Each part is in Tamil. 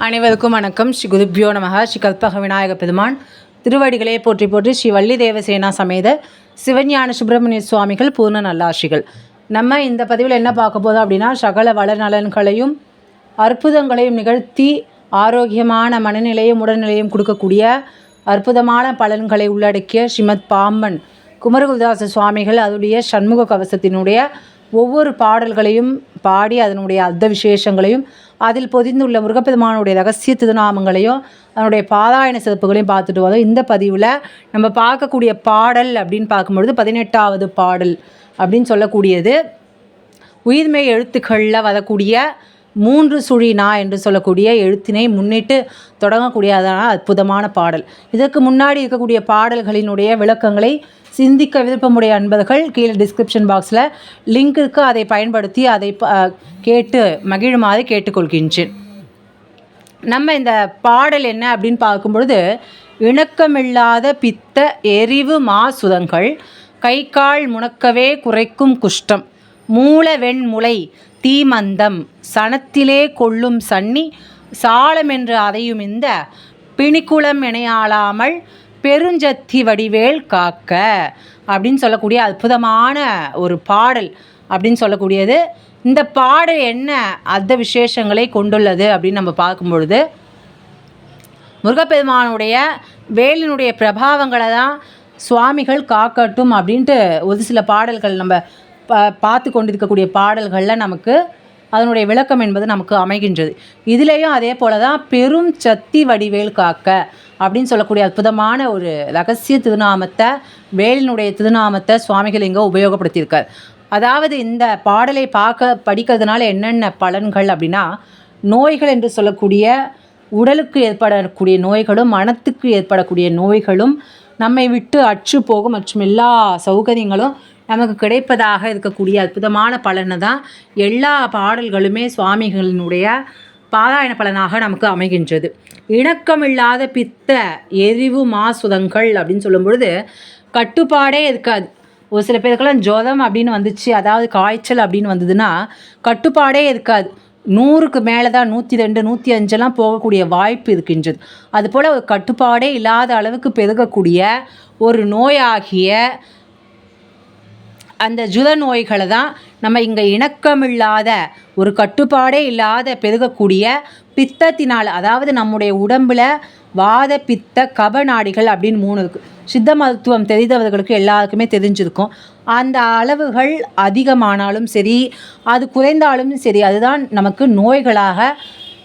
அனைவருக்கும் வணக்கம். ஸ்ரீ குருப்யோ நமக. ஸ்ரீ கல்பக விநாயக பெருமான் திருவடிகளே போற்றி போற்றி. ஸ்ரீ வள்ளி தேவசேனா சமேத சிவஞான சுப்பிரமணிய சுவாமிகள் பூர்ண நல்லாசிகள். நம்ம இந்த பதிவில் என்ன பார்க்க போதும் அப்படின்னா, சகல வளநலன்களையும் அற்புதங்களையும் நிகழ்த்தி ஆரோக்கியமான மனநிலையும் உடல்நிலையும் கொடுக்கக்கூடிய அற்புதமான பலன்களை உள்ளடக்கிய ஸ்ரீமத் பாம்பன் குமரகுருதாச சுவாமிகள் அதனுடைய சண்முக கவசத்தினுடைய ஒவ்வொரு பாடல்களையும் பாடி அதனுடைய அர்த்த விசேஷங்களையும் அதில் பொதிந்துள்ள முருகப்பெருமானுடைய ரகசிய திருநாமங்களையும் அதனுடைய பாராயண சிறப்புகளையும் பார்த்துட்டு வரோம். இந்த பதிவில் நம்ம பார்க்கக்கூடிய பாடல் அப்படின்னு பார்க்கும்பொழுது 18வது பாடல் அப்படின்னு சொல்லக்கூடியது உயிர்மெய் எழுத்துக்களில் வரக்கூடிய 3 சுழி நா என்று சொல்லக்கூடிய எழுத்தினை முன்னிட்டு தொடங்கக்கூடியதான அற்புதமான பாடல். இதற்கு முன்னாடி இருக்கக்கூடிய பாடல்களினுடைய விளக்கங்களை சிந்திக்க விருப்பமுடைய அன்பர்கள் கீழே டிஸ்கிரிப்ஷன் பாக்ஸில் லிங்க் இருக்குது, அதை பயன்படுத்தி அதை கேட்டு மகிழுமாறு கேட்டுக்கொள்கின்றேன். நம்ம இந்த பாடல் என்ன அப்படின்னு பார்க்கும்பொழுது, இணக்கமில்லாத பித்த எரிவு மாசுதங்கள் கை கால் முணக்கவே குறைக்கும் குஷ்டம் மூல வெண்முளை தீமந்தம் சனத்திலே கொள்ளும் சன்னி சாலமென்று அதையும் இந்த பிணிக்குளம் இணையாளாமல் பெருஞ்சத்தி வடிவேல் காக்க அப்படின்னு சொல்லக்கூடிய அற்புதமான ஒரு பாடல் அப்படின்னு சொல்லக்கூடியது. இந்த பாடல் என்ன அர்த்த விசேஷங்களை கொண்டுள்ளது அப்படின்னு நம்ம பார்க்கும்பொழுது, முருகப்பெருமானுடைய வேலினுடைய பிரபாவங்களை தான் சுவாமிகள் காக்கட்டும் அப்படின்ட்டு ஒரு சில பாடல்கள் நம்ம பார்த்து கொண்டிருக்கக்கூடிய பாடல்களில் நமக்கு அதனுடைய விளக்கம் என்பது நமக்கு அமைகின்றது. இதுலேயும் அதே போல தான் பெரும் சத்தி வடிவேல் காக்க அப்படின்னு சொல்லக்கூடிய அற்புதமான ஒரு ரகசிய திருநாமத்தை, வேலினுடைய திருநாமத்தை சுவாமிகள் இங்கே உபயோகப்படுத்தியிருக்கார். அதாவது இந்த பாடலை படிக்கிறதுனால என்னென்ன பலன்கள் அப்படின்னா, நோய்கள் என்று சொல்லக்கூடிய உடலுக்கு ஏற்படக்கூடிய நோய்களும் மனத்துக்கு ஏற்படக்கூடிய நோய்களும் நம்மை விட்டு அற்று போகும் மற்றும் எல்லா சௌகரியங்களும் நமக்கு கிடைப்பதாக இருக்கக்கூடிய அற்புதமான பலனை தான் எல்லா பாடல்களுமே சுவாமிகளினுடைய பாராயண பலனாக நமக்கு அமைகின்றது. இணக்கமில்லாத பித்த எரிவு மாசுதங்கள் அப்படின்னு சொல்லும் பொழுது கட்டுப்பாடே இருக்காது. ஒரு சில பேருக்கெல்லாம் ஜோதம் அப்படின்னு வந்துச்சு, அதாவது காய்ச்சல் அப்படின்னு வந்ததுன்னா கட்டுப்பாடே இருக்காது. 100க்கு மேலே தான் 102 105 போகக்கூடிய வாய்ப்பு இருக்கின்றது. அதுபோல் ஒரு கட்டுப்பாடே இல்லாத அளவுக்கு பெருகக்கூடிய ஒரு நோயாகிய அந்த ஜுர நோய்களை தான் நம்ம இங்கே இணக்கமில்லாத ஒரு கட்டுப்பாடே இல்லாத பெருகக்கூடிய பித்தத்தினால், அதாவது நம்முடைய உடம்பில் வாத பித்த கப நாடிகள் அப்படின்னு 3 இருக்குது. சித்த மருத்துவம் தெரிந்தவர்களுக்கு எல்லாருக்குமே தெரிஞ்சிருக்கும். அந்த அளவுகள் அதிகமானாலும் சரி, அது குறைந்தாலும் சரி, அதுதான் நமக்கு நோய்களாக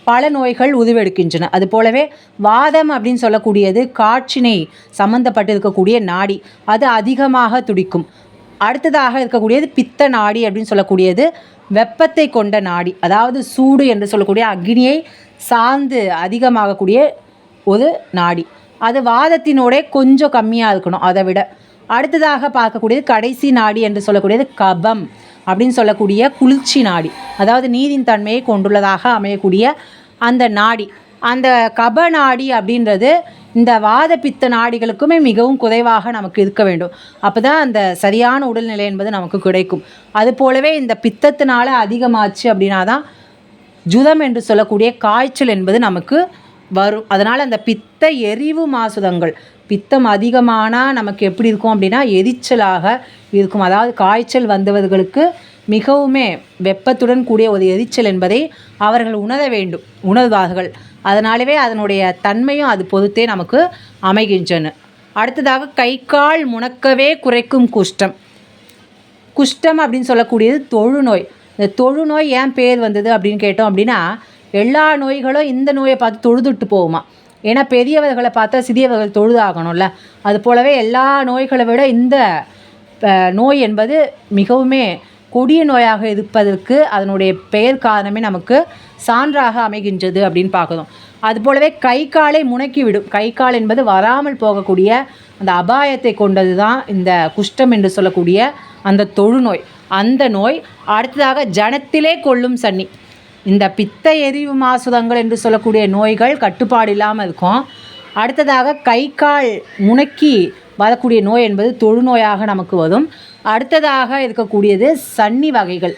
பல நோய்கள் உருவெடுக்கின்றன. அது போலவே வாதம் அப்படின்னு சொல்லக்கூடியது காற்றினை சம்மந்தப்பட்டிருக்கக்கூடிய நாடி, அது அதிகமாக துடிக்கும். அடுத்ததாக இருக்கக்கூடியது பித்த நாடி அப்படின்னு சொல்லக்கூடியது வெப்பத்தை கொண்ட நாடி, அதாவது சூடு என்று சொல்லக்கூடிய அக்னியை சார்ந்து அதிகமாகக்கூடிய ஒரு நாடி. அது வாதத்தினோட கொஞ்சம் கம்மியாக இருக்கணும். அதை விட அடுத்ததாக பார்க்கக்கூடியது கடைசி நாடி என்று சொல்லக்கூடியது கபம் அப்படின்னு சொல்லக்கூடிய குளிர்ச்சி நாடி, அதாவது நீரின் தன்மையை கொண்டுள்ளதாக அமையக்கூடிய அந்த நாடி. அந்த கப நாடி அப்படின்றது இந்த வாத பித்த நாடிகளுக்குமே மிகவும் குறைவாக நமக்கு இருக்க வேண்டும். அப்போ தான் அந்த சரியான உடல்நிலை என்பது நமக்கு கிடைக்கும். அது போலவே இந்த பித்தத்தினால அதிகமாச்சு அப்படின்னா தான் ஜுரம் என்று சொல்லக்கூடிய காய்ச்சல் என்பது நமக்கு வரும். அதனால் அந்த பித்த எரிவு மாசுதங்கள், பித்தம் அதிகமானால் நமக்கு எப்படி இருக்கும் அப்படின்னா எரிச்சலாக இருக்கும். அதாவது காய்ச்சல் வந்தவர்களுக்கு மிகவுமே வெப்பத்துடன் கூடிய ஒரு எரிச்சல் என்பதை அவர்கள் உணர்வார்கள். அதனாலவே அதனுடைய தன்மையும் அது பொறுத்தே நமக்கு அமைகின்றன. அடுத்ததாக கை கால் முணக்கவே குறைக்கும் குஷ்டம். குஷ்டம் அப்படின்னு சொல்லக்கூடியது தொழுநோய். இந்த தொழுநோய் ஏன் பேர் வந்தது அப்படின்னு கேட்டோம் அப்படின்னா, எல்லா நோய்களும் இந்த நோயை பார்த்து தொழுதுட்டு போகுமா. ஏன்னா பெரியவர்களை பார்த்தா சிறியவர்கள் தொழுதாகணும்ல. அது போலவே எல்லா நோய்களை விட இந்த நோய் என்பது மிகவுமே கொடிய நோயாக இருப்பதற்கு அதனுடைய பெயர் காரணமே நமக்கு சான்றாக அமைகின்றது அப்படின்னு பார்க்கணும். அதுபோலவே கை காலை முணக்கி விடும். கை கால் என்பது வராமல் போகக்கூடிய அந்த அபாயத்தை கொண்டது தான் இந்த குஷ்டம் என்று சொல்லக்கூடிய அந்த தொழுநோய். அந்த நோய் அடுத்ததாக ஜனத்திலே கொள்ளும் சன்னி. இந்த பித்த எரிவு மாசுதங்கள் என்று சொல்லக்கூடிய நோய்கள் கட்டுப்பாடு இல்லாமல் இருக்கும். அடுத்ததாக கை கால் முணக்கி வரக்கூடிய நோய் என்பது தொழுநோயாக நமக்கு வரும். அடுத்ததாக இருக்கக்கூடியது சன்னி வகைகள்.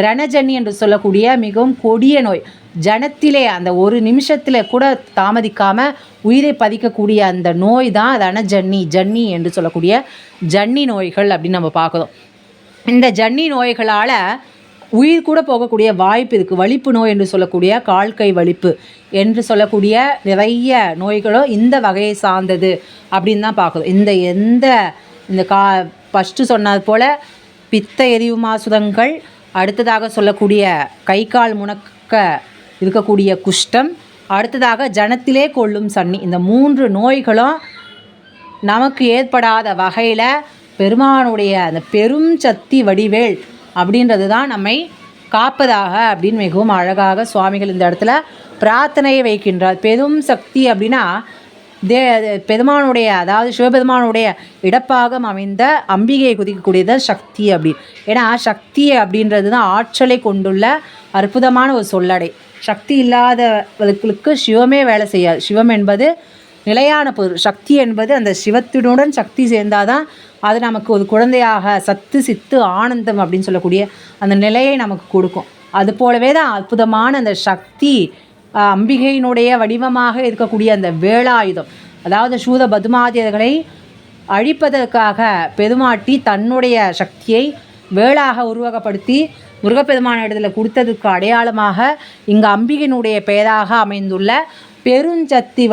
ரணஜன்னி என்று சொல்லக்கூடிய மிகவும் கொடிய நோய். ஜனத்திலே அந்த ஒரு நிமிஷத்தில் கூட தாமதிக்காமல் உயிரை பதிக்கக்கூடிய அந்த நோய் தான் அதான ஜன்னி என்று சொல்லக்கூடிய ஜன்னி நோய்கள் அப்படின்னு நம்ம பார்க்குறோம். இந்த ஜன்னி நோய்களால் உயிர் கூட போகக்கூடிய வாய்ப்பு இருக்குது. வலிப்பு நோய் என்று சொல்லக்கூடிய கால் கை வலிப்பு என்று சொல்லக்கூடிய நிறைய நோய்களும் இந்த வகையை சார்ந்தது அப்படின்னு தான் பார்க்குறோம். இந்த ஃபஸ்ட்டு சொன்னது போல் பித்த எரிவு மாசுதங்கள், அடுத்ததாக சொல்லக்கூடிய கை கால் முணக்க இருக்கக்கூடிய குஷ்டம், அடுத்ததாக ஜனத்திலே கொள்ளும் சன்னி, இந்த 3 நோய்களும் நமக்கு ஏற்படாத வகையில் பெருமானுடைய அந்த பெரும் சக்தி வடிவேல் அப்படின்றது தான் நம்மை காப்பதாக அப்படின்னு மிகவும் அழகாக சுவாமிகள் இந்த இடத்துல பிரார்த்தனையை வைக்கின்றார். பெரும் சக்தி அப்படின்னா பெருமானுடைய, அதாவது சிவபெருமானுடைய இடப்பாகம் அமைந்த அம்பிகையை குறிக்கக்கூடியது சக்தி அப்படின்னு. ஏன்னா சக்தி அப்படின்றது தான் ஆற்றலை கொண்டுள்ள அற்புதமான ஒரு சொல்லடை. சக்தி இல்லாதவர்களுக்கு சிவமே வேலை செய்யாது. சிவம் என்பது நிலையான பொருள். சக்தி என்பது அந்த சிவத்தினுடன் சக்தி சேர்ந்தாதான் அது நமக்கு ஒரு குழந்தையாக சத்து சித்து ஆனந்தம் அப்படின்னு சொல்லக்கூடிய அந்த நிலையை நமக்கு கொடுக்கும். அது போலவே தான் அற்புதமான அந்த சக்தி அம்பிகையினுடைய வடிவமாக இருக்கக்கூடிய அந்த வேலாயுதம், அதாவது சூத பதுமாதியர்களை அழிப்பதற்காக பெருமாட்டி தன்னுடைய சக்தியை வேளாக உருவகப்படுத்தி முருகப்பெருமான இடத்துல கொடுத்ததுக்கு அடையாளமாக இங்கு அம்பிகையினுடைய பெயராக அமைந்துள்ள பெருஞ்சக்தி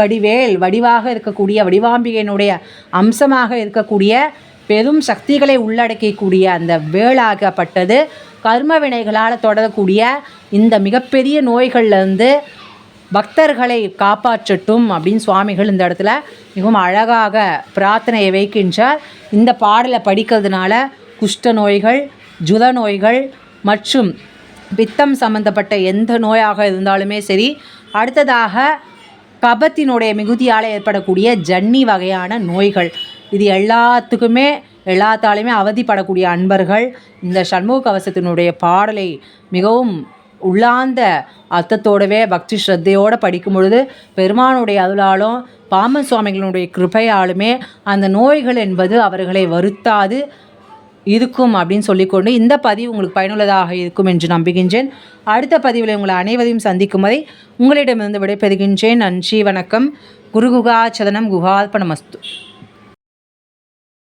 வடிவாக இருக்கக்கூடிய வடிவாம்பிகையினுடைய அம்சமாக இருக்கக்கூடிய பெரும் சக்திகளை உள்ளடக்கக்கூடிய அந்த வேளாகப்பட்டது கர்ம வினைகளால் தொடரக்கூடிய இந்த மிகப்பெரிய நோய்கள்லேருந்து பக்தர்களை காப்பாற்றட்டும் அப்படின்னு சுவாமிகள் இந்த இடத்துல மிகவும் அழகாக பிரார்த்தனையை வைக்கின்றார். இந்த பாடலை படிக்கிறதுனால குஷ்ட நோய்கள், ஜுர நோய்கள் மற்றும் பித்தம் சம்பந்தப்பட்ட எந்த நோயாக இருந்தாலுமே சரி, அடுத்ததாக கபத்தினுடைய மிகுதியால் ஏற்படக்கூடிய ஜன்னி வகையான நோய்கள், இது எல்லாத்தாலையுமே அவதிப்படக்கூடிய அன்பர்கள் இந்த சண்முக கவசத்தினுடைய பாடலை மிகவும் உள்ளார்ந்த அர்த்தத்தோடவே பக்தி ஸ்ரத்தையோடு படிக்கும் பொழுது பெருமானுடைய அருளாலும் பாம்பன் சுவாமிகளுடைய கிருபையாலுமே அந்த நோய்கள் என்பது அவர்களை வருத்தாது இருக்கும் அப்படின்னு சொல்லிக்கொண்டு இந்த பதிவு உங்களுக்கு பயனுள்ளதாக இருக்கும் என்று நம்புகின்றேன். அடுத்த பதிவில் உங்களை அனைவரையும் சந்திக்கும் வரை உங்களிடமிருந்து விடைபெறுகின்றேன். நன்றி, வணக்கம். குருகுகாச்சதனம் குகார்ப்பணமஸ்து.